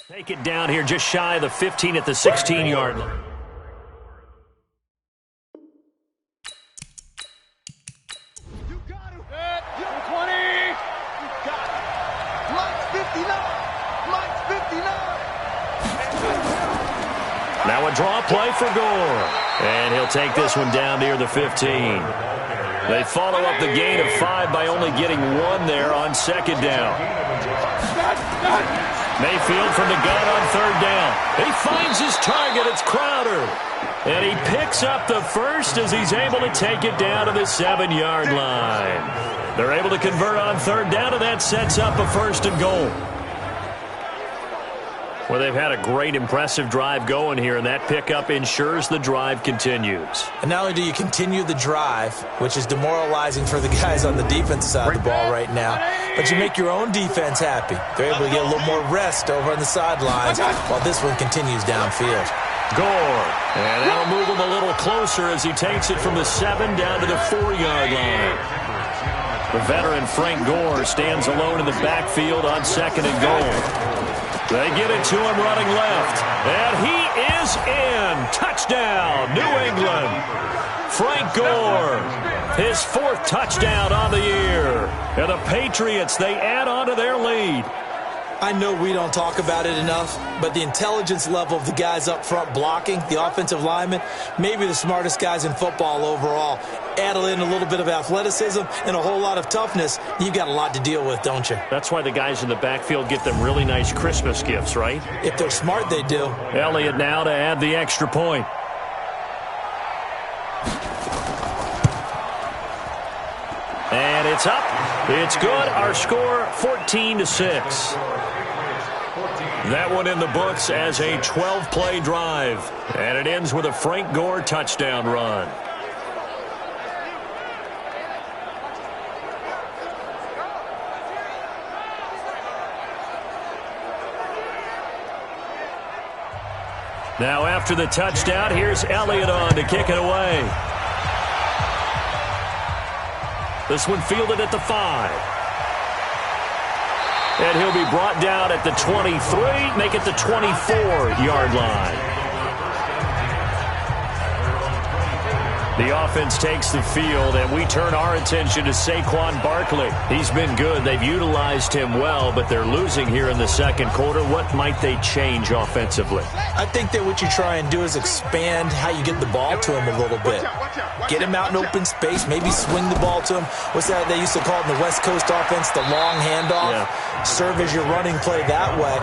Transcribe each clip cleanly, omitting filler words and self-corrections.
Take it down here just shy of the 15 at the 16-yard line. You got it. 20. You got it. Mike's 59. Mike's 59. Now a draw play for Gore. And he'll take this one down near the 15. They follow up the gain of 5 by only getting 1 there on second down. Mayfield from the gun on third down. He finds his target. It's Crowder. And he picks up the first as he's able to take it down to the 7-yard line. They're able to convert on third down, and that sets up a first and goal. Well, they've had a great, impressive drive going here, and that pickup ensures the drive continues. And not only do you continue the drive, which is demoralizing for the guys on the defensive side of the ball right now, but you make your own defense happy. They're able to get a little more rest over on the sidelines while this one continues downfield. Gore. And that'll move him a little closer as he takes it from the 7 down to the 4-yard line. The veteran Frank Gore stands alone in the backfield on second and goal. They get it to him running left. And he is in. Touchdown, New England. Frank Gore, his 4th touchdown on the year. And the Patriots, they add on to their lead. I know we don't talk about it enough, but the intelligence level of the guys up front blocking, the offensive linemen, maybe the smartest guys in football overall. Add in a little bit of athleticism and a whole lot of toughness, you've got a lot to deal with, don't you? That's why the guys in the backfield get them really nice Christmas gifts, right? If they're smart, they do. Elliott now to add the extra point. And it's up. It's good. Our score, 14-6. That one in the books as a 12-play drive. And it ends with a Frank Gore touchdown run. Now after the touchdown, here's Elliott on to kick it away. This one fielded at the 5. And he'll be brought down at the 23, make it the 24-yard line. The offense takes the field, and we turn our attention to Saquon Barkley. He's been good. They've utilized him well, but they're losing here in the second quarter. What might they change offensively? I think that what you try and do is expand how you get the ball to him a little bit. Get him out in open space, maybe swing the ball to him. What's that they used to call it in the West Coast offense, the long handoff? Yeah. Serve as your running play that way,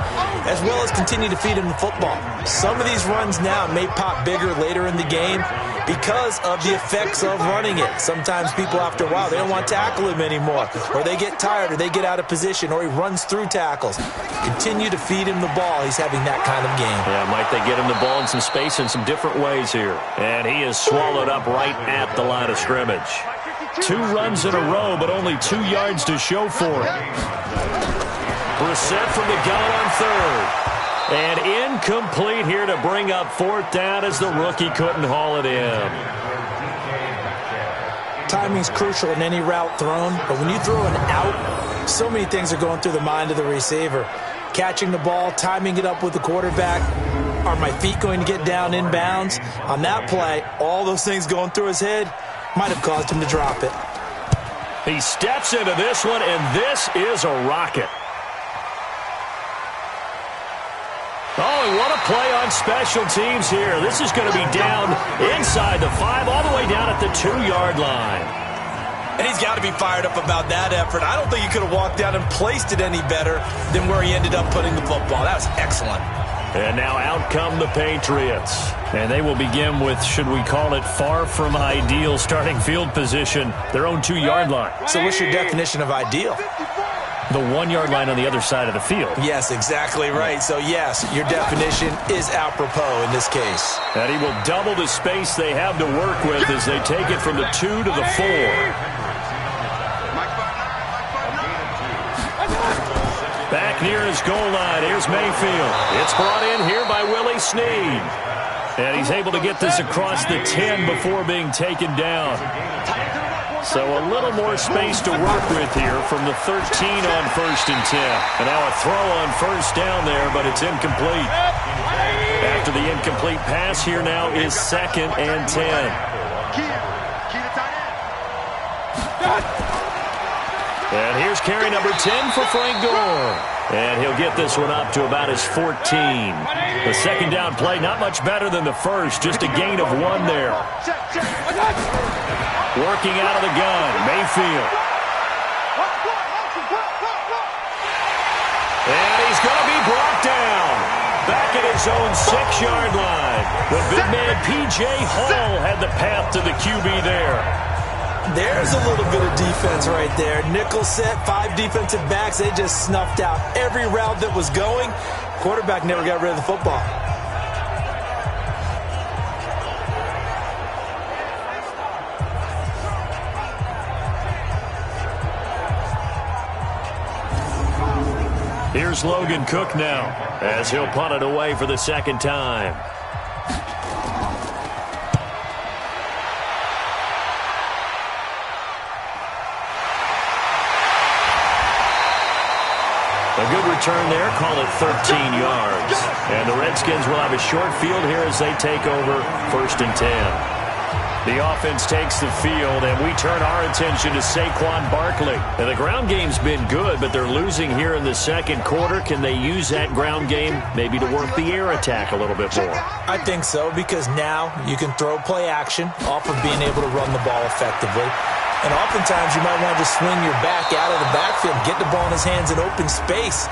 as well as continue to feed him the football. Some of these runs now may pop bigger later in the game because of the effects of running it. Sometimes people, after a while, they don't want to tackle him anymore, or they get tired, or they get out of position, or he runs through tackles. Continue to feed him the ball. He's having that kind of game. Yeah, might they get him the ball in some space in some different ways here. And he is swallowed up right at the line of scrimmage. 2 runs in a row, but only 2 yards to show for it. Brissett from the gun on third. And incomplete here to bring up 4th down as the rookie couldn't haul it in. Timing's crucial in any route thrown, but when you throw an out, so many things are going through the mind of the receiver. Catching the ball, timing it up with the quarterback. Are my feet going to get down inbounds? On that play, all those things going through his head might have caused him to drop it. He steps into this one, and this is a rocket. Oh, and what a play on special teams here. This is going to be down inside the 5, all the way down at the 2-yard line. And he's got to be fired up about that effort. I don't think he could have walked down and placed it any better than where he ended up putting the football. That was excellent. And now out come the Patriots. And they will begin with, should we call it, far from ideal starting field position, their own 2-yard line. So what's your definition of ideal? The 1-yard line on the other side of the field. Yes, exactly right. So, yes, your definition is apropos in this case. And he will double the space they have to work with as they take it from the 2 to the 4. Back near his goal line, here's Mayfield. It's brought in here by Willie Snead. And he's able to get this across the 10 before being taken down. So a little more space to work with here from the 13 on 1st and 10. And now a throw on 1st down there, but it's incomplete. After the incomplete pass, here now is 2nd and 10. And here's carry number 10 for Frank Gore. And he'll get this one up to about his 14. The second down play, not much better than the first, just a gain of 1 there. Working out of the gun, Mayfield. And he's going to be brought down. Back at his own 6-yard line. The big man, P.J. Hall, had the path to the QB there. There's a little bit of defense right there. Nickel set, 5 defensive backs. They just snuffed out every route that was going. Quarterback never got rid of the football. Here's Logan Cook now as he'll punt it away for the second time. A good return there, call it 13 yards. And the Redskins will have a short field here as they take over 1st and 10. The offense takes the field, and we turn our attention to Saquon Barkley. And the ground game's been good, but they're losing here in the second quarter. Can they use that ground game maybe to work the air attack a little bit more? I think so, because now you can throw play action off of being able to run the ball effectively. And oftentimes you might want to just swing your back out of the backfield, get the ball in his hands in open space,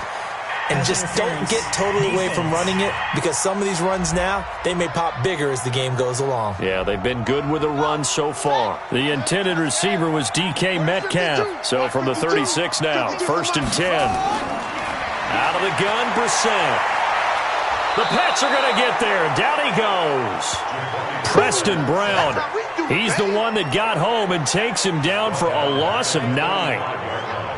and just don't get totally away from running it, because some of these runs now, they may pop bigger as the game goes along. Yeah, they've been good with a run so far. The intended receiver was DK Metcalf. So from the 36 now, 1st and 10. Out of the gun, Brissett. The Pats are going to get there. Down he goes. Preston Brown. He's the one that got home and takes him down for a loss of 9.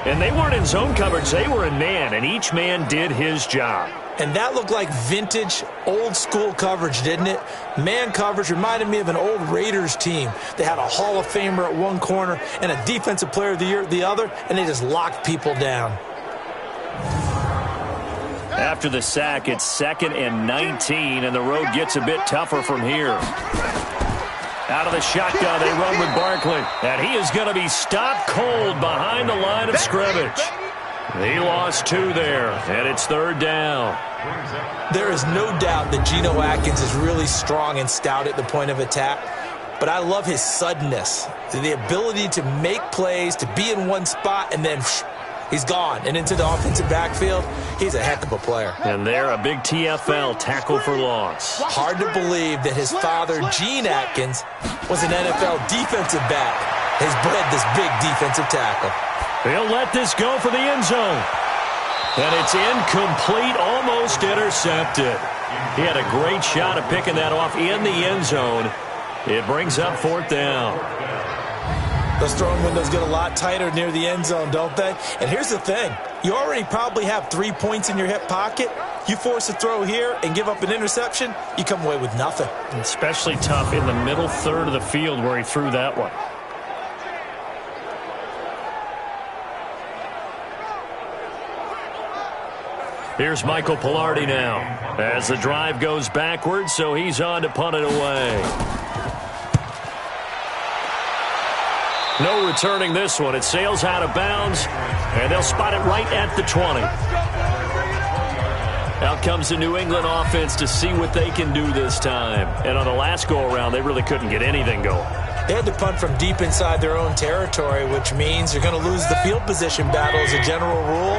And they weren't in zone coverage. They were in man, and each man did his job. And that looked like vintage, old-school coverage, didn't it? Man coverage reminded me of an old Raiders team. They had a Hall of Famer at one corner and a Defensive Player of the Year at the other, and they just locked people down. After the sack, it's 2nd and 19, and the road gets a bit tougher from here. Out of the shotgun, they run with Barkley. And he is going to be stopped cold behind the line of scrimmage. He lost 2 there, and it's 3rd down. There is no doubt that Geno Atkins is really strong and stout at the point of attack. But I love his suddenness, the ability to make plays, to be in one spot, and then he's gone and into the offensive backfield. He's a heck of a player. And there, a big TFL, tackle for loss. Hard to believe that his father, Gene Atkins, was an NFL defensive back. Has bred this big defensive tackle. He'll let this go for the end zone. And it's incomplete, almost intercepted. He had a great shot at picking that off in the end zone. It brings up 4th down. Those throwing windows get a lot tighter near the end zone, don't they? And here's the thing. You already probably have 3 points in your hip pocket. You force a throw here and give up an interception, you come away with nothing. Especially tough in the middle third of the field where he threw that one. Here's Michael Pilardi now as the drive goes backwards, so he's on to punt it away. No returning this one. It sails out of bounds, and they'll spot it right at the 20. Out comes the New England offense to see what they can do this time. And on the last go-around, they really couldn't get anything going. They had to punt from deep inside their own territory, which means they're going to lose the field position battle as a general rule.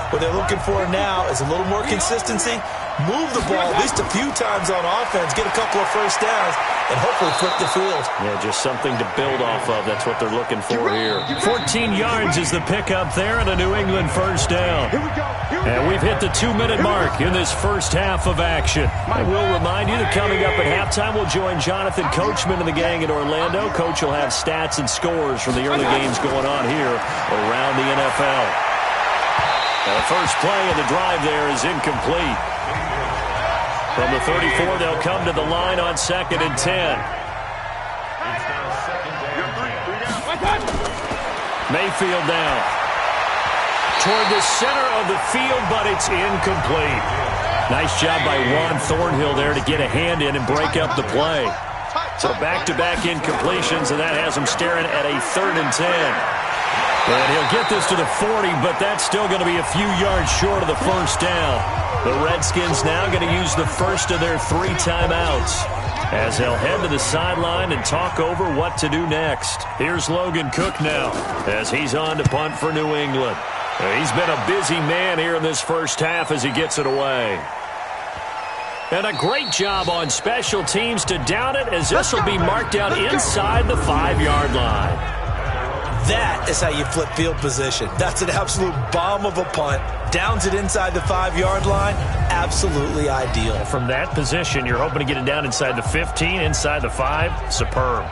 What they're looking for now is a little more consistency, move the ball at least a few times on offense, get a couple of first downs, and hopefully flip the field. Yeah, just something to build off of. That's what they're looking for here. 14 yards is the pickup there and a New England first down. And we've hit the 2-minute mark in this first half of action. I will remind you that coming up at halftime, we'll join Jonathan Coachman and the gang in Orlando. Coach will have stats and scores from the early games going on here around the NFL. And the first play of the drive there is incomplete. From the 34, they'll come to the line on 2nd and 10. Mayfield now. Toward the center of the field, but it's incomplete. Nice job by Juan Thornhill there to get a hand in and break up the play. So back-to-back incompletions, and that has him staring at a 3rd and 10. And he'll get this to the 40, but that's still going to be a few yards short of the first down. The Redskins now going to use the first of their 3 timeouts as they'll head to the sideline and talk over what to do next. Here's Logan Cook now as he's on to punt for New England. He's been a busy man here in this first half as he gets it away. And a great job on special teams to down it, as this will be marked out inside the 5-yard line. That is how you flip field position. That's an absolute bomb of a punt. Downs it inside the 5-yard line. Absolutely ideal. From that position, you're hoping to get it down inside the 15, inside the 5. Superb.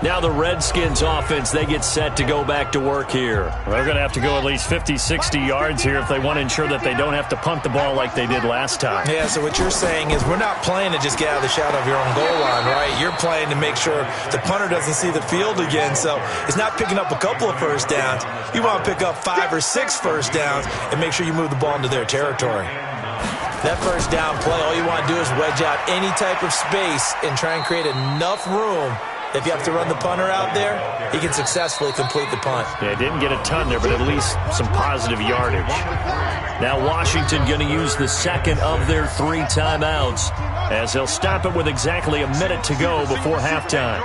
Now the Redskins offense, they get set to go back to work here. They're going to have to go at least 50, 60 yards here if they want to ensure that they don't have to punt the ball like they did last time. Yeah, so what you're saying is we're not playing to just get out of the shadow of your own goal line, right? You're playing to make sure the punter doesn't see the field again. So it's not picking up a couple of first downs. You want to pick up 5 or 6 first downs and make sure you move the ball into their territory. That first down play, all you want to do is wedge out any type of space and try and create enough room. If you have to run the punter out there, he can successfully complete the punt. Yeah, didn't get a ton there, but at least some positive yardage. Now Washington going to use the second of their 3 timeouts as they'll stop it with exactly a minute to go before halftime.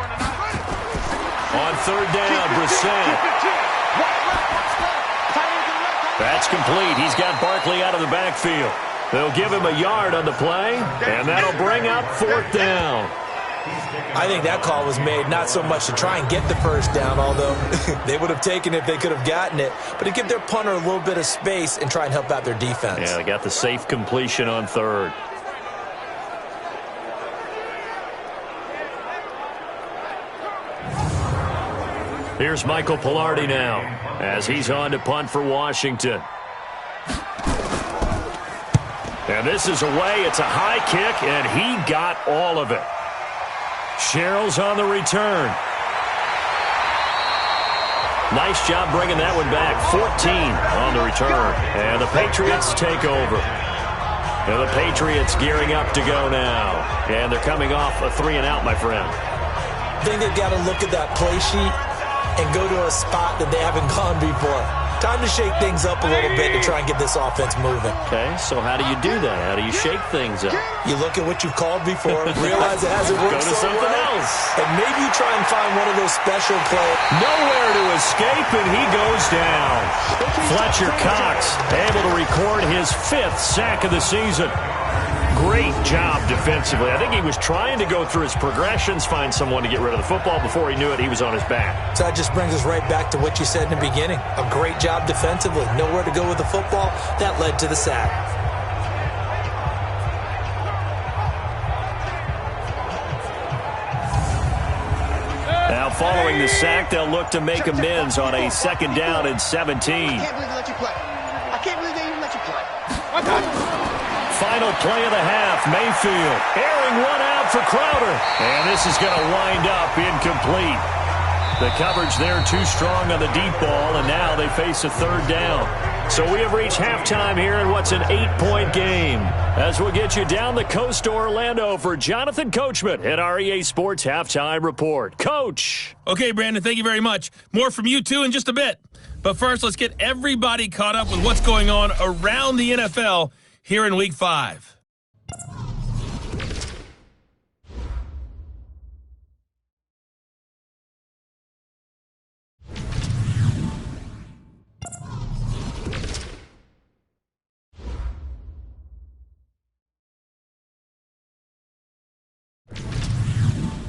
On 3rd down, Brissett. That's complete. He's got Barkley out of the backfield. They'll give him a yard on the play, and that'll bring up 4th down. I think that call was made not so much to try and get the first down, although they would have taken it if they could have gotten it, but to give their punter a little bit of space and try and help out their defense. Yeah, they got the safe completion on 3rd. Here's Michael Pilardi now as he's on to punt for Washington. And this is away. It's a high kick, and he got all of it. Sherrill's on the return. Nice job bringing that one back. 14 on the return. And the Patriots take over. And the Patriots gearing up to go now. And they're coming off a 3-and-out, my friend. I think they've got to look at that play sheet and go to a spot that they haven't gone before. Time to shake things up a little bit to try and get this offense moving. Okay, so how do you do that? How do you shake things up? You look at what you've called before, realize it hasn't worked so something well, else. And maybe you try and find one of those special plays. Nowhere to escape, and he goes down. Fletcher Cox able to record his 5th sack of the season. Great job defensively. I think he was trying to go through his progressions, find someone to get rid of the football. Before he knew it, he was on his back. So that just brings us right back to what you said in the beginning. A great job defensively. Nowhere to go with the football. That led to the sack. Now following the sack, they'll look to make amends on a 2nd down and 17. I can't believe they let you play. I can't believe they even let you play. Final play of the half, Mayfield airing one out for Crowder. And this is going to wind up incomplete. The coverage there too strong on the deep ball, and now they face a 3rd down. So we have reached halftime here in what's an 8-point game. As we'll get you down the coast to Orlando for Jonathan Coachman at our EA Sports Halftime Report. Coach. Okay, Brandon, thank you very much. More from you two in just a bit. But first, let's get everybody caught up with what's going on around the NFL here in Week 5.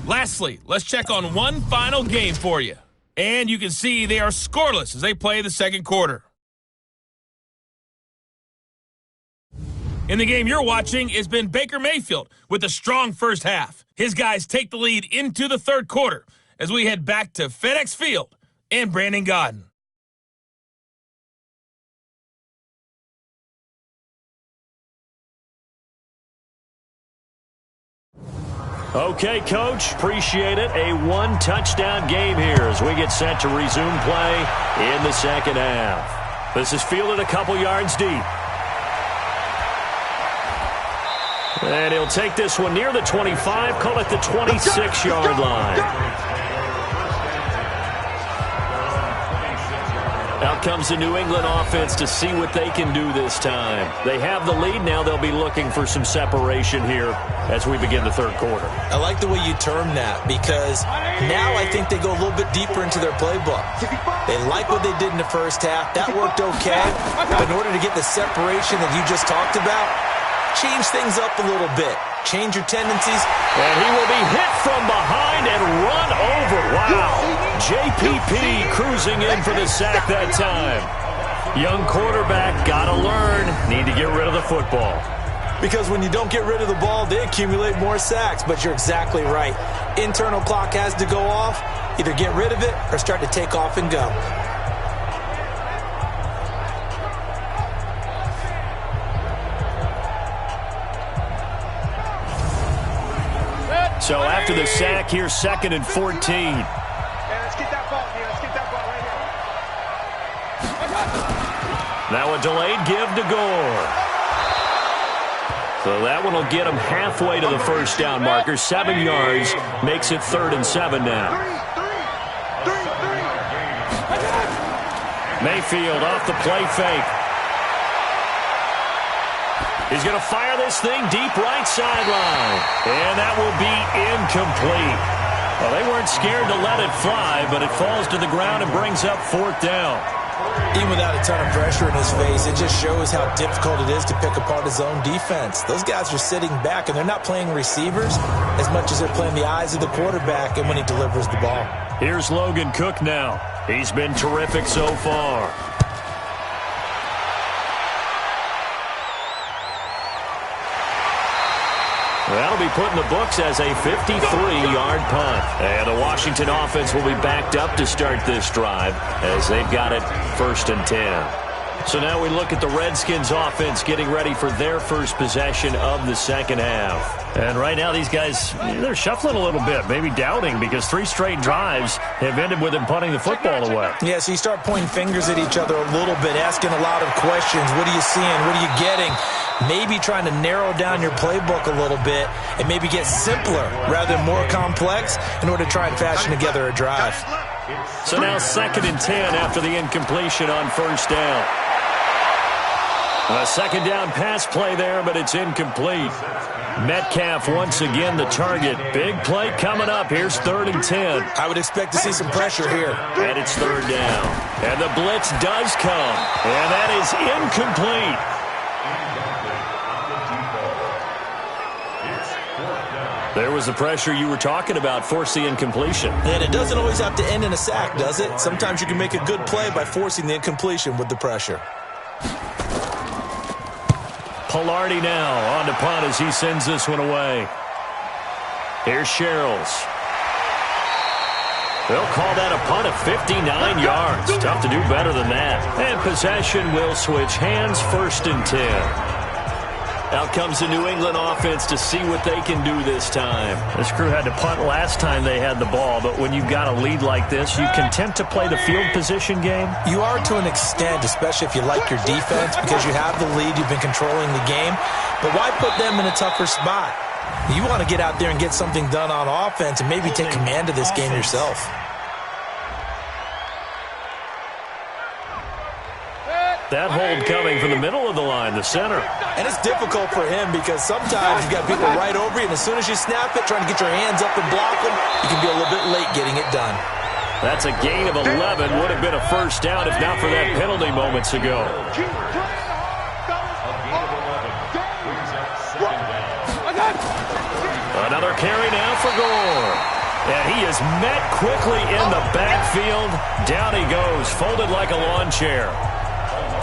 Lastly, let's check on one final game for you. And you can see they are scoreless as they play the 2nd quarter. In the game you're watching has been Baker Mayfield with a strong first half. His guys take the lead into the 3rd quarter as we head back to FedEx Field and Brandon Gaudin. Okay, Coach, appreciate it. A one-touchdown game here as we get set to resume play in the second half. This is fielded a couple yards deep. And he'll take this one near the 25, call it the 26-yard line. Out comes the New England offense to see what they can do this time. They have the lead. Now they'll be looking for some separation here as we begin the third quarter. I like the way you term that because now I think they go a little bit deeper into their playbook. They like what they did in the first half. That worked okay. But in order to get the separation that you just talked about, change things up a little bit. Change your tendencies. And he will be hit from behind and run over. Wow. JPP cruising in for the sack that time. Young quarterback, got to learn. Need to get rid of the football. Because when you don't get rid of the ball, they accumulate more sacks. But you're exactly right. Internal clock has to go off. Either get rid of it or start to take off and go. So after the sack, here's 2nd and 14. Let's get that ball here. Let's get that ball right here. Now a delayed give to Gore. So that one will get him halfway to the first down marker. 7 yards makes it 3rd and 7 now. Mayfield off the play fake. He's going to fire this thing deep right sideline. And that will be incomplete. Well, they weren't scared to let it fly, but it falls to the ground and brings up 4th down. Even without a ton of pressure in his face, it just shows how difficult it is to pick apart his own defense. Those guys are sitting back, and they're not playing receivers as much as they're playing the eyes of the quarterback and when he delivers the ball. Here's Logan Cook now. He's been terrific so far. That'll be put in the books as a 53-yard punt. And the Washington offense will be backed up to start this drive as they've got it 1st and 10. So now we look at the Redskins offense getting ready for their first possession of the second half. And right now these guys, they're shuffling a little bit, maybe doubting because 3 straight drives have ended with them punting the football away. Yeah, so you start pointing fingers at each other a little bit, asking a lot of questions. What are you seeing? What are you getting? Maybe trying to narrow down your playbook a little bit and maybe get simpler rather than more complex in order to try and fashion together a drive. So now 2nd and 10 after the incompletion on 1st down. A 2nd down pass play there, but it's incomplete. Metcalf once again the target. Big play coming up. Here's 3rd and 10. I would expect to see some pressure here. And it's 3rd down. And the blitz does come. And that is incomplete. There was the pressure you were talking about, force the incompletion. And it doesn't always have to end in a sack, does it? Sometimes you can make a good play by forcing the incompletion with the pressure. Pilardi now on to punt as he sends this one away. Here's Sherrills. They'll call that a punt of 59 yards. Tough to do better than that. And possession will switch hands, 1st and 10. Out comes the New England offense to see what they can do this time. This crew had to punt last time they had the ball, but when you've got a lead like this, you content to play the field position game? You are to an extent, especially if you like your defense, because you have the lead, you've been controlling the game. But why put them in a tougher spot? You want to get out there and get something done on offense and maybe take command of this game yourself. That hold coming from the middle of the line, the center. And it's difficult for him because sometimes you've got people right over you, and as soon as you snap it, trying to get your hands up and block them, you can be a little bit late getting it done. That's a gain of 11. Would have been a 1st down if not for that penalty moments ago. Another carry now for Gore. And he is met quickly in the backfield. Down he goes, folded like a lawn chair.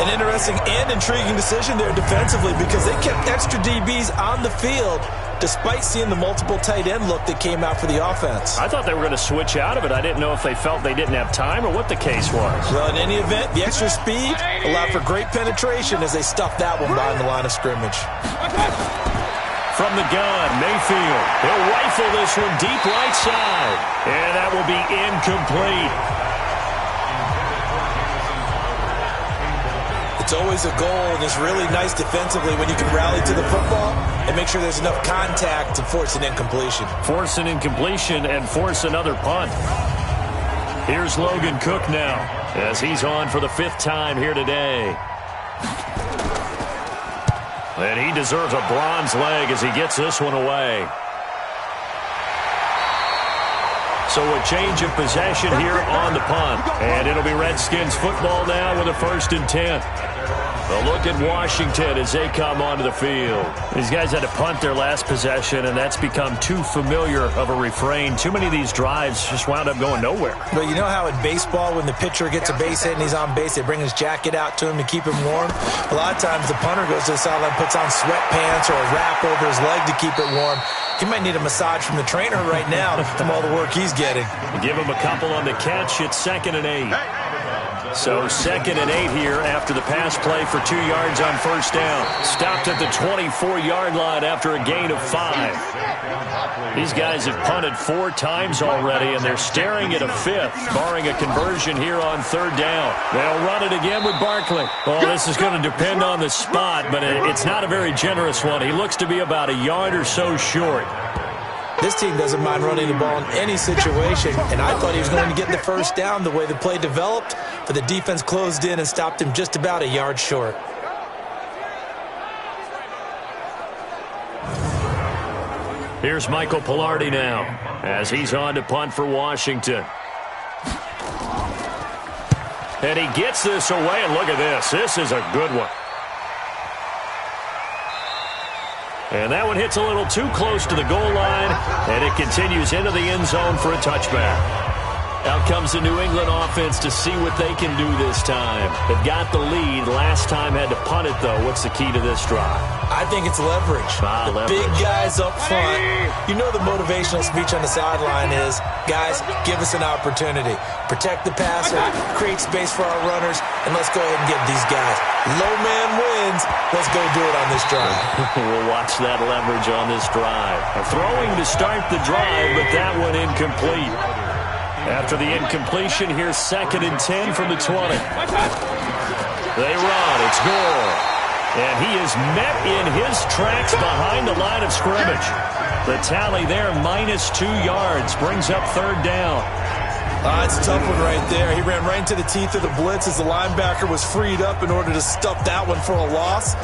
An interesting and intriguing decision there defensively because they kept extra DBs on the field despite seeing the multiple tight end look that came out for the offense. I thought they were going to switch out of it. I didn't know if they felt they didn't have time or what the case was. Well, in any event, the extra speed allowed for great penetration as they stuffed that one behind the line of scrimmage. From the gun, Mayfield. He'll rifle this one deep right side. And that will be incomplete. It's always a goal, and it's really nice defensively when you can rally to the football and make sure there's enough contact to force an incompletion. Force an incompletion and force another punt. Here's Logan Cook now as he's on for the 5th time here today. And he deserves a bronze leg as he gets this one away. So a change of possession here on the punt. And it'll be Redskins football now with a 1st and 10. A look at Washington as they come onto the field. These guys had to punt their last possession, and that's become too familiar of a refrain. Too many of these drives just wound up going nowhere. But you know how in baseball, when the pitcher gets a base hit and he's on base, they bring his jacket out to him to keep him warm? A lot of times the punter goes to the sideline, puts on sweatpants or a wrap over his leg to keep it warm. He might need a massage from the trainer right now from all the work he's getting. Give him a couple on the catch. It's 2nd and 8. So 2nd and 8 here after the pass play for 2 yards on 1st down. Stopped at the 24-yard line after a gain of 5. These guys have punted 4 times already, and they're staring at a 5th, barring a conversion here on 3rd down. They'll run it again with Barkley. Well, this is going to depend on the spot, but it's not a very generous one. He looks to be about a yard or so short. This team doesn't mind running the ball in any situation, and I thought he was going to get the 1st down the way the play developed, but the defense closed in and stopped him just about a yard short. Here's Michael Pilardi now as he's on to punt for Washington. And he gets this away, and look at this. This is a good one. And that one hits a little too close to the goal line, and it continues into the end zone for a touchback. Out comes the New England offense to see what they can do this time. They've got the lead. Last time had to punt it, though. What's the key to this drive? I think it's leverage. The big guys up front. You know the motivational speech on the sideline is, guys, give us an opportunity. Protect the passer, create space for our runners, and let's go ahead and get these guys. Low man wins. Let's go do it on this drive. We'll watch that leverage on this drive. A throwing to start the drive, but that one incomplete. After the incompletion, here's 2nd and 10 from the 20. They run. It's Gore. And he is met in his tracks behind the line of scrimmage. The tally there, -2 yards, brings up 3rd down. It's a tough one right there. He ran right into the teeth of the blitz as the linebacker was freed up in order to stuff that one for a loss.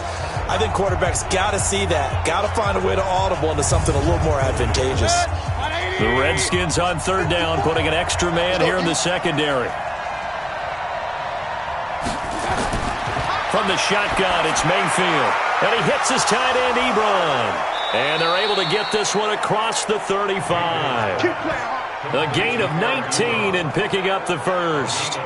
I think quarterbacks got to see that. Got to find a way to audible into something a little more advantageous. The Redskins on 3rd down, putting an extra man here in the secondary. From the shotgun, it's Mayfield. And he hits his tight end, Ebron. And they're able to get this one across the 35. A gain of 19 and picking up the 1st.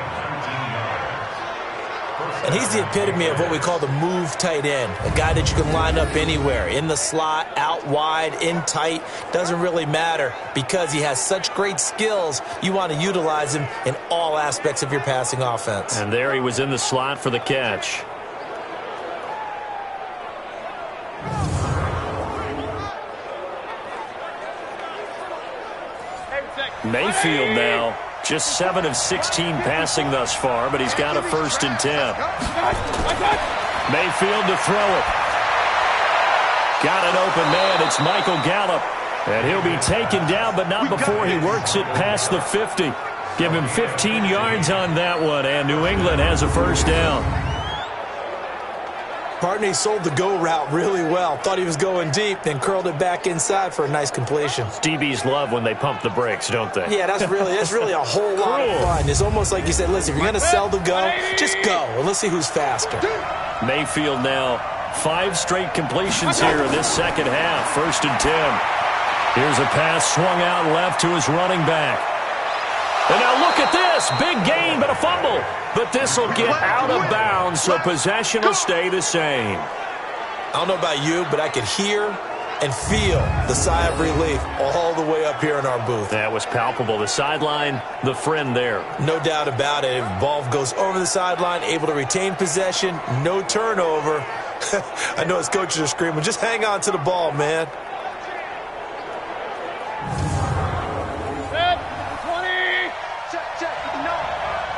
And he's the epitome of what we call the move tight end. A guy that you can line up anywhere. In the slot, out wide, in tight. Doesn't really matter because he has such great skills. You want to utilize him in all aspects of your passing offense. And there he was in the slot for the catch. Mayfield now. Just 7 of 16 passing thus far, but he's got a 1st and 10. Mayfield to throw it. Got an open man. It's Michael Gallup. And he'll be taken down, but not before he works it past the 50. Give him 15 yards on that one, and New England has a 1st down. Partney sold the go route really well. Thought he was going deep, then curled it back inside for a nice completion. DBs love when they pump the brakes, don't they? Yeah, that's really a whole lot of fun. It's almost like you said, listen, if you're going to sell the go, just go, and let's see who's faster. Mayfield now, 5 straight completions here in this 2nd half. 1st and 10. Here's a pass swung out left to his running back. And now look at this. Big gain, but a fumble. But this will get out of bounds, so possession will stay the same. I don't know about you, but I could hear and feel the sigh of relief all the way up here in our booth. That was palpable. The sideline, the friend there. No doubt about it. Ball goes over the sideline, able to retain possession, no turnover. I know his coaches are screaming, just hang on to the ball, man. Set, 20. Check. No.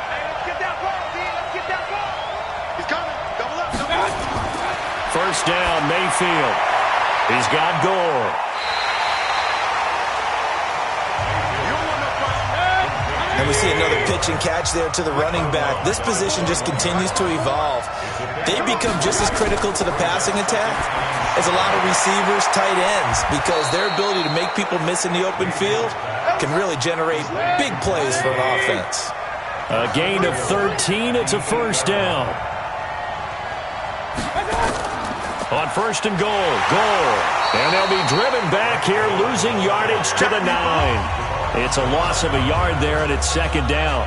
Hey, let's get that ball, D. Let's get that ball. He's coming. Double up. First down, Mayfield. He's got Gore. And we see another pitch and catch there to the running back. This position just continues to evolve. They become just as critical to the passing attack as a lot of receivers, tight ends, because their ability to make people miss in the open field can really generate big plays for an offense. A gain of 13. It's a first down. On first and goal, Gore. And they'll be driven back here, losing yardage to the 9. It's a loss of a yard there, and it's second down.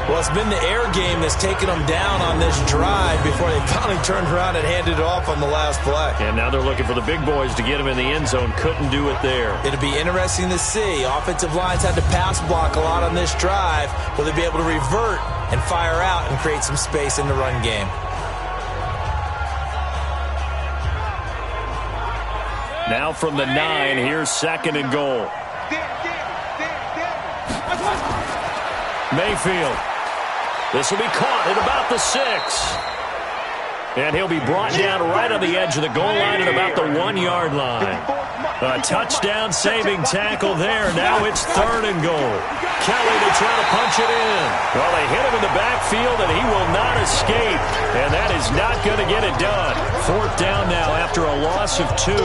Well, it's been the air game that's taken them down on this drive before they finally turned around and handed it off on the last play. And now they're looking for the big boys to get him in the end zone. Couldn't do it there. It'll be interesting to see. Offensive lines had to pass block a lot on this drive. Will they be able to revert and fire out and create some space in the run game? Now from the 9, here's second and goal. Mayfield. This will be caught at about the 6. And he'll be brought down right on the edge of the goal line at about the 1-yard line. A touchdown-saving tackle there. Now it's third and goal. Kelly to try to punch it in. Well, they hit him in the backfield, and he will not escape. And that is not going to get it done. Fourth down now after a loss of 2.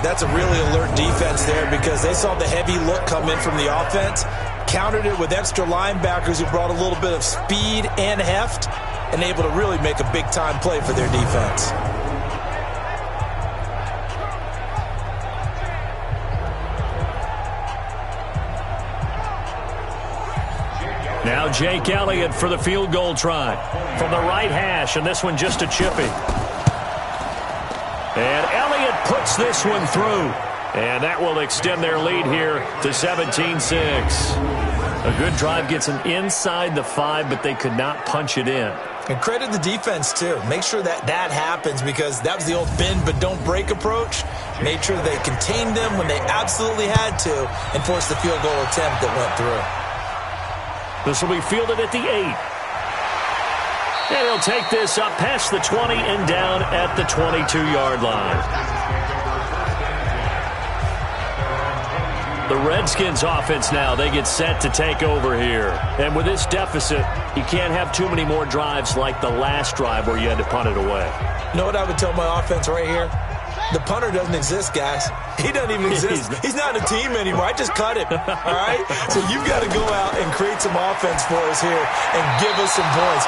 That's a really alert defense there because they saw the heavy look come in from the offense, countered it with extra linebackers who brought a little bit of speed and heft, and able to really make a big-time play for their defense. Now Jake Elliott for the field goal try from the right hash, and this one just a chippy. And Elliott puts this one through. And that will extend their lead here to 17-6. A good drive gets them inside the 5, but they could not punch it in. And credit the defense, too. Make sure that happens because that was the old bend but don't break approach. Made sure they contained them when they absolutely had to and forced the field goal attempt that went through. This will be fielded at the 8. And he'll take this up past the 20 and down at the 22-yard line. The Redskins offense now, they get set to take over here. And with this deficit, you can't have too many more drives like the last drive where you had to punt it away. You know what I would tell my offense right here? The punter doesn't exist, guys. He doesn't even exist. He's not a team anymore. I just cut him. All right? So you've got to go out and create some offense for us here and give us some points.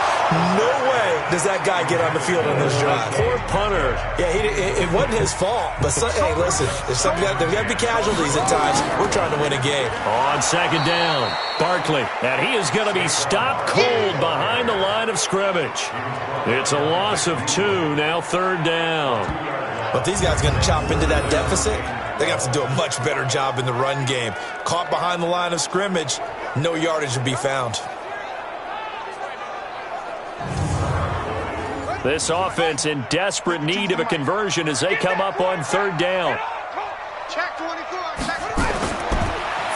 No way does that guy get on the field on this drive. Poor punter. Yeah, it wasn't his fault. But, hey, listen, there's got to be casualties at times. We're trying to win a game. On second down, Barkley. And he is going to be stopped cold behind the line of scrimmage. It's a loss of 2, now third down. But these guys are going to chop into that deficit. They have to do a much better job in the run game. Caught behind the line of scrimmage, no yardage to be found. This offense in desperate need of a conversion as they come up on third down.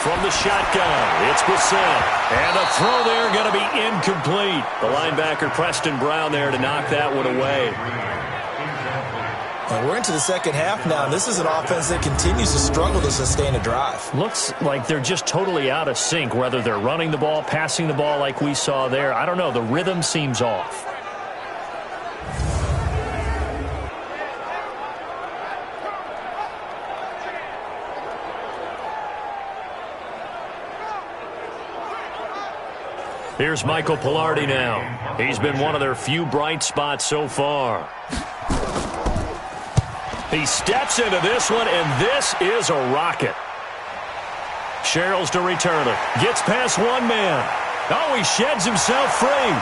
From the shotgun, it's Bissell. And the throw there going to be incomplete. The linebacker, Preston Brown, there to knock that one away. And we're into the second half now, and this is an offense that continues to struggle to sustain a drive. Looks like they're just totally out of sync, whether they're running the ball, passing the ball like we saw there. I don't know. The rhythm seems off. Here's Michael Pilardi now. He's been one of their few bright spots so far. He steps into this one, and this is a rocket. Sherrills to return it. Gets past one man. Oh, he sheds himself free.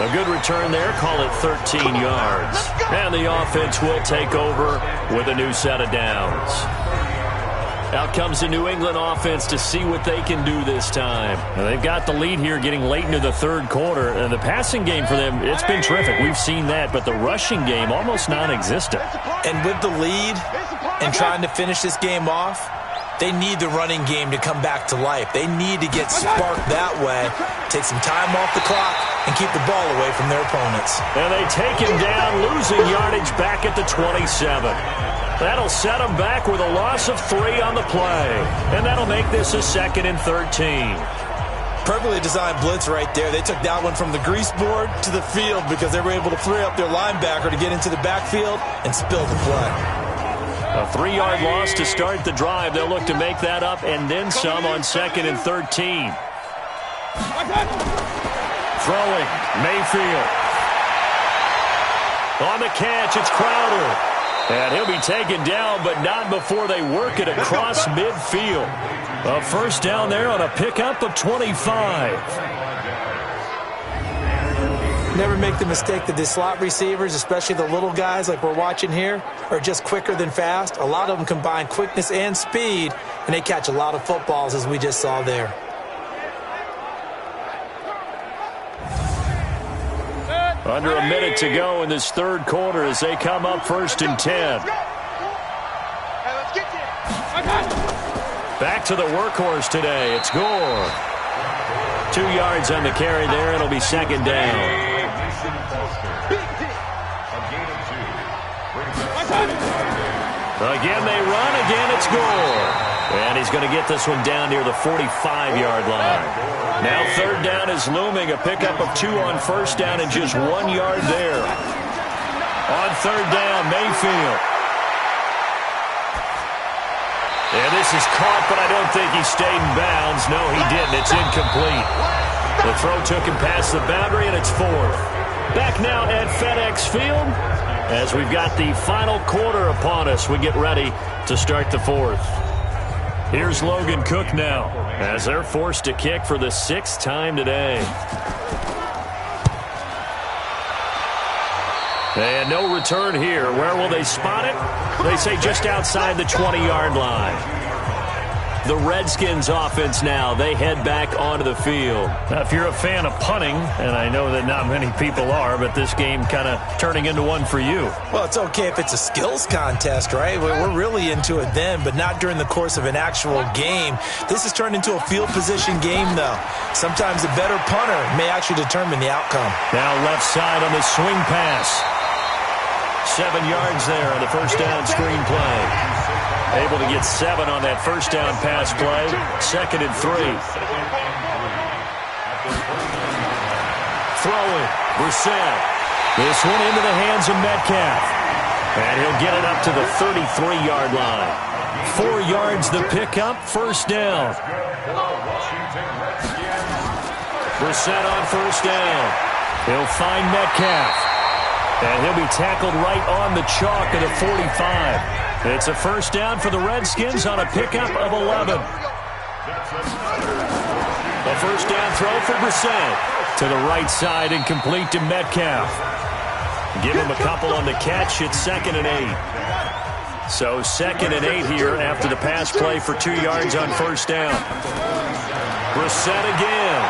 A good return there. Call it 13 yards. And the offense will take over with a new set of downs. Out comes the New England offense to see what they can do this time. Now, they've got the lead here getting late into the third quarter. And the passing game for them, it's been terrific. We've seen that. But the rushing game, almost non-existent. And with the lead and trying to finish this game off, they need the running game to come back to life. They need to get sparked that way, take some time off the clock, and keep the ball away from their opponents. And they take him down, losing yardage back at the 27. That'll set them back with a loss of 3 on the play. And that'll make this a 2nd and 13. Perfectly designed blitz right there. They took that one from the grease board to the field because they were able to free up their linebacker to get into the backfield and spill the play. A 3-yard loss to start the drive. They'll look to make that up and then some on 2nd and 13. Throwing, Mayfield. On the catch, it's Crowder. And he'll be taken down, but not before they work it across midfield. A first down there on a pickup of 25. Never make the mistake that the slot receivers, especially the little guys like we're watching here, are just quicker than fast. A lot of them combine quickness and speed, and they catch a lot of footballs, as we just saw there. Under a minute to go in this third quarter as they come up 1st and 10. Back to the workhorse today. It's Gore. 2 yards on the carry there. It'll be 2nd down. Again they run. Again it's Gore. And he's going to get this one down near the 45-yard line. Now 3rd down is looming. A pickup of 2 on 1st down and just 1 yard there. On 3rd down, Mayfield. And this is caught, but I don't think he stayed in bounds. No, he didn't. It's incomplete. The throw took him past the boundary, and it's 4th. Back now at FedEx Field as we've got the final quarter upon us. We get ready to start the 4th. Here's Logan Cook now as they're forced to kick for the 6th time today. And no return here. Where will they spot it? They say just outside the 20-yard line. The Redskins offense now, they head back onto the field. Now, if you're a fan of punting, and I know that not many people are, but this game kind of turning into one for you. Well, it's okay if it's a skills contest, right? We're really into it then, but not during the course of an actual game. This has turned into a field position game, though. Sometimes a better punter may actually determine the outcome. Now left side on the swing pass. 7 yards there on the first down screen play. Able to get 7 on that first down pass play. 2nd and 3. Throwing. Brissett. This one into the hands of Metcalf. And he'll get it up to the 33-yard line. 4 yards the pickup. First down. Brissett on first down. He'll find Metcalf. And he'll be tackled right on the chalk of the 45. It's a first down for the Redskins on a pickup of 11. A first down throw for Brissett. To the right side and complete to Metcalf. Give him a couple on the catch. It's 2nd and 8. So 2nd and 8 here after the pass play for 2 yards on first down. Brissett again.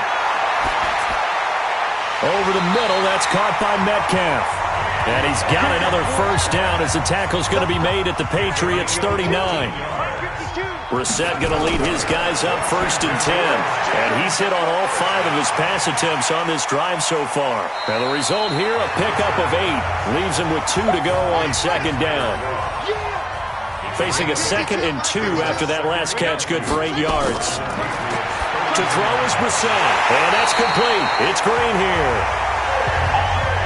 Over the middle. That's caught by Metcalf. And he's got another first down as the tackle's going to be made at the Patriots 39. Brissett going to lead his guys up 1st and 10. And he's hit on all 5 of his pass attempts on this drive so far. And the result here, a pickup of 8. Leaves him with 2 to go on 2nd down. Facing a 2nd and 2 after that last catch, good for 8 yards. To throw is Brissett. And that's complete. It's Green here.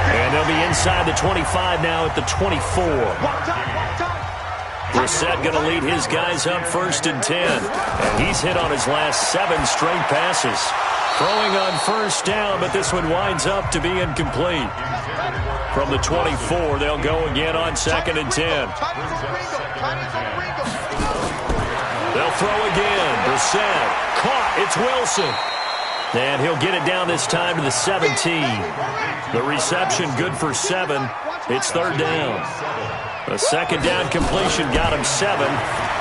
And they'll be inside the 25 now at the 24. Brissett going to lead his guys up 1st and 10. And he's hit on his last 7 straight passes. Throwing on first down, but this one winds up to be incomplete. From the 24, they'll go again on 2nd and 10. They'll throw again. Brissett caught. It's Wilson. And he'll get it down this time to the 17. The reception good for 7. It's 3rd down. A 2nd down completion got him 7.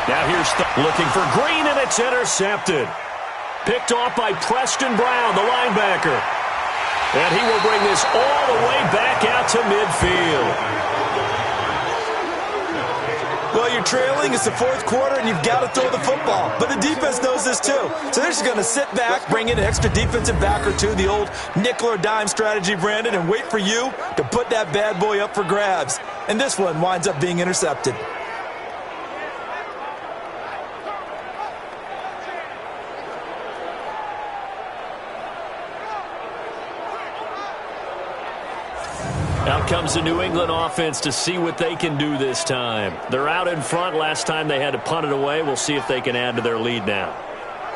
Now here's looking for Green, and it's intercepted. Picked off by Preston Brown, the linebacker. And he will bring this all the way back out to midfield. Well, you're trailing. It's the fourth quarter, and you've got to throw the football. But the defense knows this, too. So they're just going to sit back, bring in an extra defensive back or two, the old nickel or dime strategy, Brandon, and wait for you to put that bad boy up for grabs. And this one winds up being intercepted. Out comes the New England offense to see what they can do this time. They're out in front. Last time they had to punt it away. We'll see if they can add to their lead now.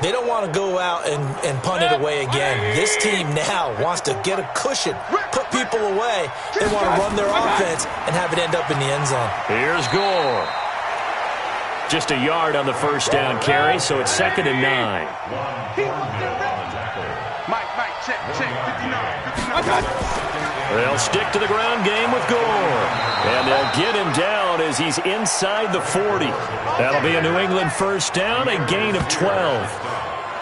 They don't want to go out and punt it away again. This team now wants to get a cushion, put people away. They want to run their offense and have it end up in the end zone. Here's Gore. Just a yard on the first down carry, so it's 2nd and 9. Mike, check, 59. They'll stick to the ground game with Gore. And they'll get him down as he's inside the 40. That'll be a New England first down, a gain of 12.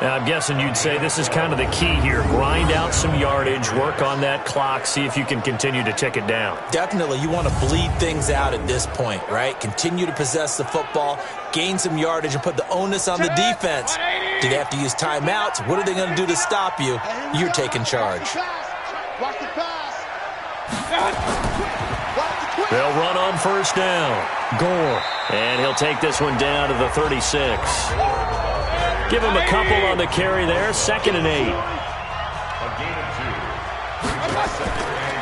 Now, I'm guessing you'd say this is kind of the key here. Grind out some yardage, work on that clock, see if you can continue to tick it down. Definitely. You want to bleed things out at this point, right? Continue to possess the football, gain some yardage, and put the onus on the defense. Do they have to use timeouts? What are they going to do to stop you? You're taking charge. Watch the pass. They'll run on first down. Gore. And he'll take this one down to the 36. Give him a couple on the carry there. 2nd and 8.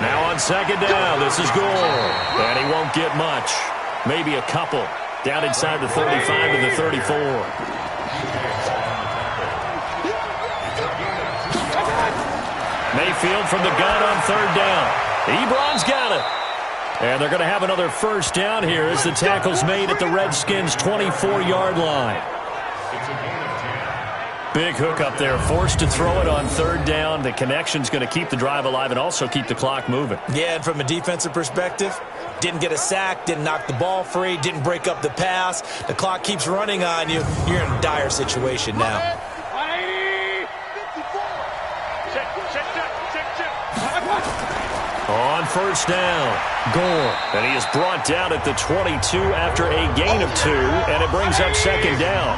Now on 2nd down, this is Gore. And he won't get much. Maybe a couple. Down inside the 35 to the 34. Mayfield from the gun on 3rd down. Ebron's got it. And they're going to have another first down here as the tackle's made at the Redskins' 24-yard line. Big hook up there. Forced to throw it on 3rd down. The connection's going to keep the drive alive and also keep the clock moving. Yeah, and from a defensive perspective, didn't get a sack, didn't knock the ball free, didn't break up the pass. The clock keeps running on you. You're in a dire situation now. On first down, Gore. And he is brought down at the 22 after a gain of 2, and it brings up 2nd down.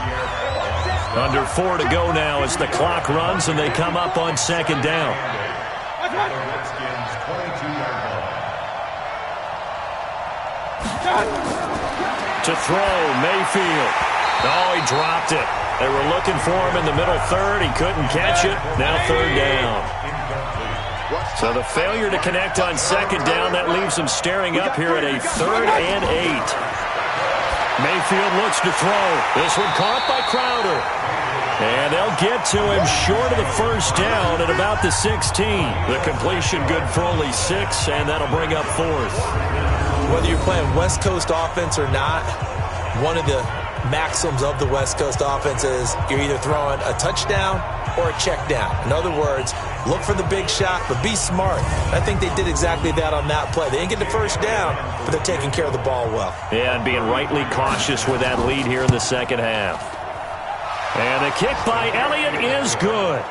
Under 4 to go now as the clock runs, and they come up on 2nd down. To throw, Mayfield. Oh, he dropped it. They were looking for him in the middle 3rd. He couldn't catch it. Now 3rd down. So the failure to connect on 2nd down, that leaves him staring up here at a 3rd and 8. Mayfield looks to throw. This one caught by Crowder. And they'll get to him short of the first down at about the 16. The completion good for only 6, and that'll bring up 4th. Whether you're playing West Coast offense or not, one of the maxims of the West Coast offense is you're either throwing a touchdown or a check down. In other words, look for the big shot, but be smart. I think they did exactly that on that play. They didn't get the first down, but they're taking care of the ball well. Yeah, and being rightly cautious with that lead here in the second half. And the kick by Elliott is good.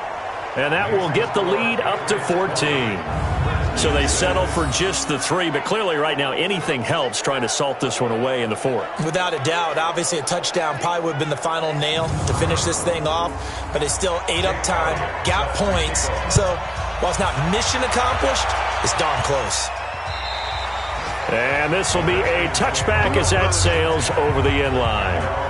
And that will get the lead up to 14. So they settle for just the 3, but clearly right now anything helps trying to salt this one away in the 4th. Without a doubt, obviously a touchdown probably would have been the final nail to finish this thing off, but it's still ate up time, got points. So while it's not mission accomplished, it's darn close. And this will be a touchback as that sails over the end line.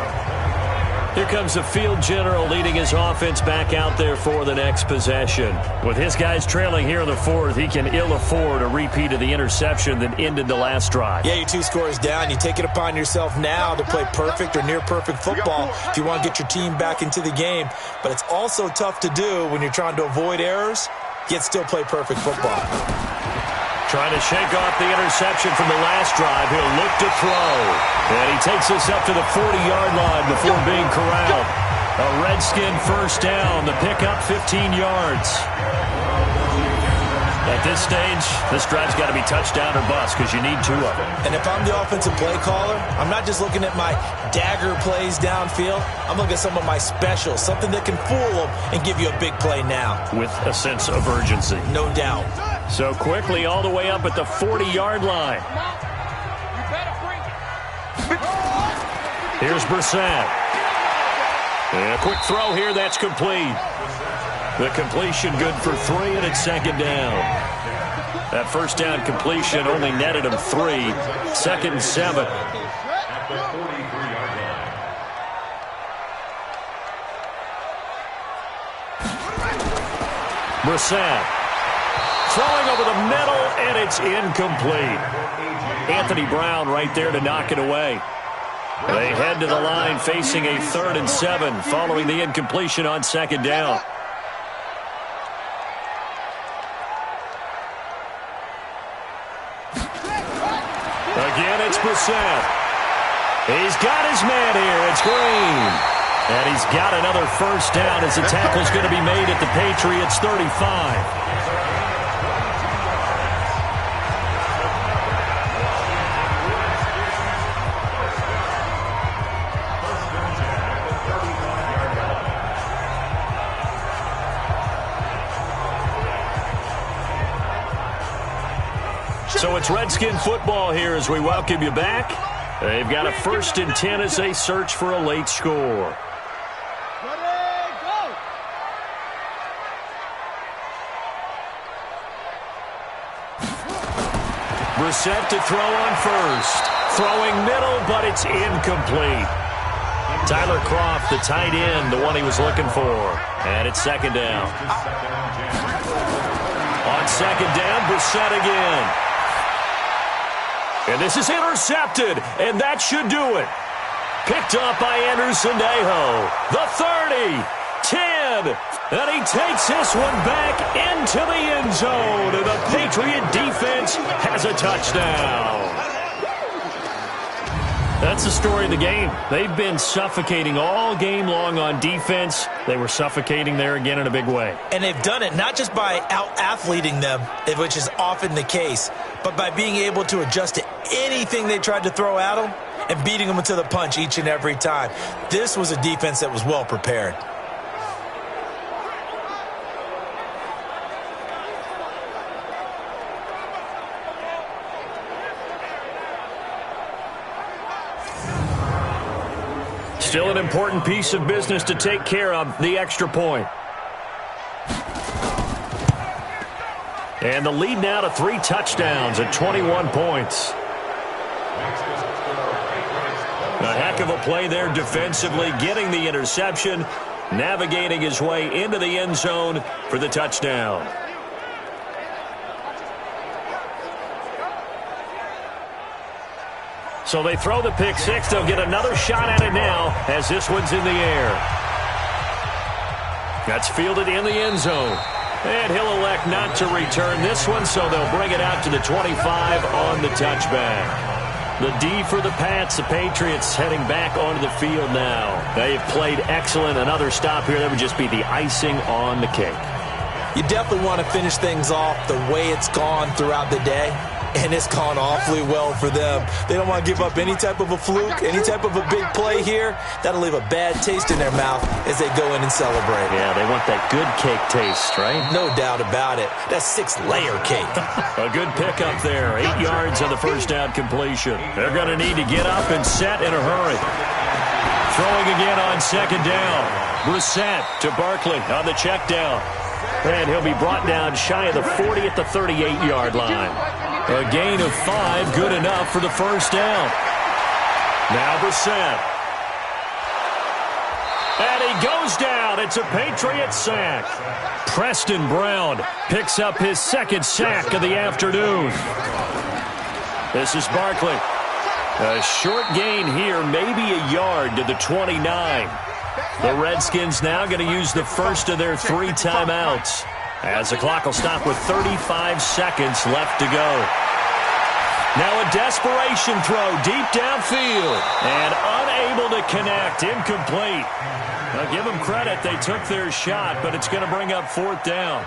Here comes the field general leading his offense back out there for the next possession. With his guys trailing here in the 4th, he can ill afford a repeat of the interception that ended the last drive. Yeah, you're 2 scores down. You take it upon yourself now to play perfect or near perfect football if you want to get your team back into the game. But it's also tough to do when you're trying to avoid errors, yet still play perfect football. Trying to shake off the interception from the last drive. He'll look to throw. And he takes us up to the 40-yard line before being corralled. A Redskin first down. The pickup 15 yards. At this stage, this drive's got to be touchdown or bust because you need 2 of them. And if I'm the offensive play caller, I'm not just looking at my dagger plays downfield. I'm looking at some of my specials, something that can fool them and give you a big play now. With a sense of urgency. No doubt. So quickly all the way up at the 40-yard line. Here's Brissett. And a quick throw here, that's complete. The completion good for 3, and it's second down. That first down completion only netted him 3. Second and 7. Brissett. Throwing over the middle, and it's incomplete. Anthony Brown right there to knock it away. They head to the line facing a 3rd and 7 following the incompletion on second down. Again, it's Brissett. He's got his man here. It's Green. And he's got another first down as the tackle's going to be made at the Patriots' 35. So it's Redskin football here as we welcome you back. They've got a 1st and 10 as they search for a late score. Brissett to throw on first. Throwing middle, but it's incomplete. Tyler Kroft, the tight end, the one he was looking for. And it's second down. On second down, Brissett again. And this is intercepted, and that should do it. Picked up by Anderson-Dejo. The 30, 10, and he takes this one back into the end zone, and the Patriot defense has a touchdown. That's the story of the game. They've been suffocating all game long on defense. They were suffocating there again in a big way. And they've done it not just by out-athleting them, which is often the case, but by being able to adjust to anything they tried to throw at them and beating them to the punch each and every time. This was a defense that was well prepared. Still an important piece of business to take care of, the extra point. And the lead now to 3 touchdowns at 21 points. A heck of a play there defensively, getting the interception, navigating his way into the end zone for the touchdown. So they throw the pick 6. They'll get another shot at it now as this one's in the air. That's fielded in the end zone. And he'll elect not to return this one, so they'll bring it out to the 25 on the touchback. The D for the Pats, the Patriots heading back onto the field now. They've played excellent. Another stop here, that would just be the icing on the cake. You definitely want to finish things off the way it's gone throughout the day. And it's gone awfully well for them. They don't want to give up any type of a fluke, any type of a big play here. That'll leave a bad taste in their mouth as they go in and celebrate. Yeah, they want that good cake taste, right? No doubt about it. That's 6-layer cake. A good pickup there. 8 yards on the first down completion. They're going to need to get up and set in a hurry. Throwing again on second down. Brissett to Barkley on the check down. And he'll be brought down shy of the 40 at the 38-yard line. A gain of 5, good enough for the first down. Now Brissett. And he goes down. It's a Patriot sack. Preston Brown picks up his 2nd sack of the afternoon. This is Barkley. A short gain here, maybe a yard to the 29. The Redskins now going to use the first of their 3 timeouts, as the clock will stop with 35 seconds left to go. Now a desperation throw deep downfield. And unable to connect. Incomplete. Now give them credit. They took their shot, but it's going to bring up 4th down.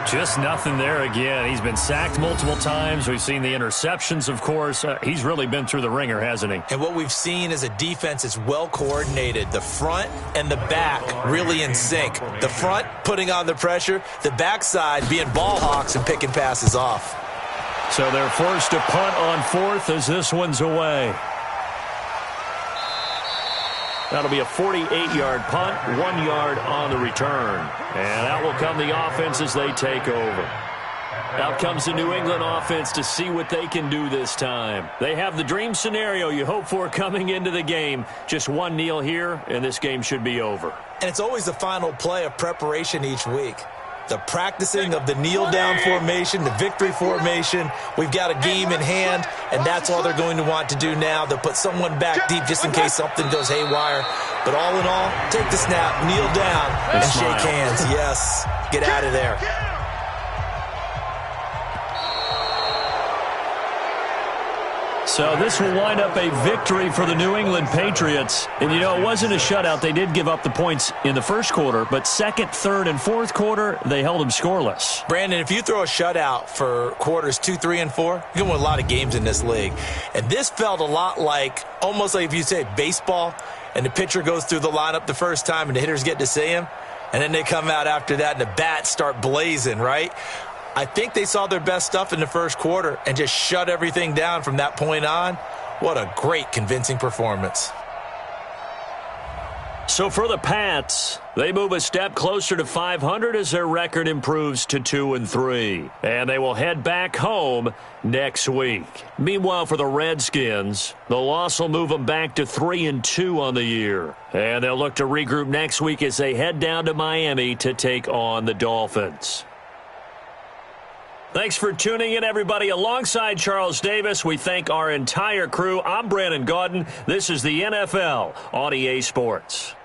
Just nothing there again. He's been sacked multiple times. We've seen the interceptions, of course. He's really been through the ringer, hasn't he? And what we've seen is a defense that's well coordinated. The front and the back really in sync. The front putting on the pressure. The backside being ball hawks and picking passes off. So they're forced to punt on 4th as this one's away. That'll be a 48-yard punt, 1 yard on the return. And out will come the offense as they take over. Out comes the New England offense to see what they can do this time. They have the dream scenario you hope for coming into the game. Just one kneel here, and this game should be over. And it's always the final play of preparation each week. The practicing of the kneel-down formation, the victory formation. We've got a game in hand, and that's all they're going to want to do now. They'll put someone back deep just in case something goes haywire. But all in all, take the snap, kneel down, and shake hands. Yes, get out of there. So this will wind up a victory for the New England Patriots. And, you know, it wasn't a shutout. They did give up the points in the first quarter, but second, third, and fourth quarter, they held them scoreless. Brandon, if you throw a shutout for quarters 2, 3, and 4, you're going to win a lot of games in this league. And this felt a lot like, almost like if you say baseball, and the pitcher goes through the lineup the first time, and the hitters get to see him, and then they come out after that, and the bats start blazing, right? I think they saw their best stuff in the first quarter and just shut everything down from that point on. What a great, convincing performance. So for the Pats, they move a step closer to 500 as their record improves to 2-3. And they will head back home next week. Meanwhile, for the Redskins, the loss will move them back to 3-2 on the year. And they'll look to regroup next week as they head down to Miami to take on the Dolphins. Thanks for tuning in, everybody. Alongside Charles Davis, we thank our entire crew. I'm Brandon Gaudin. This is the NFL on EA Sports.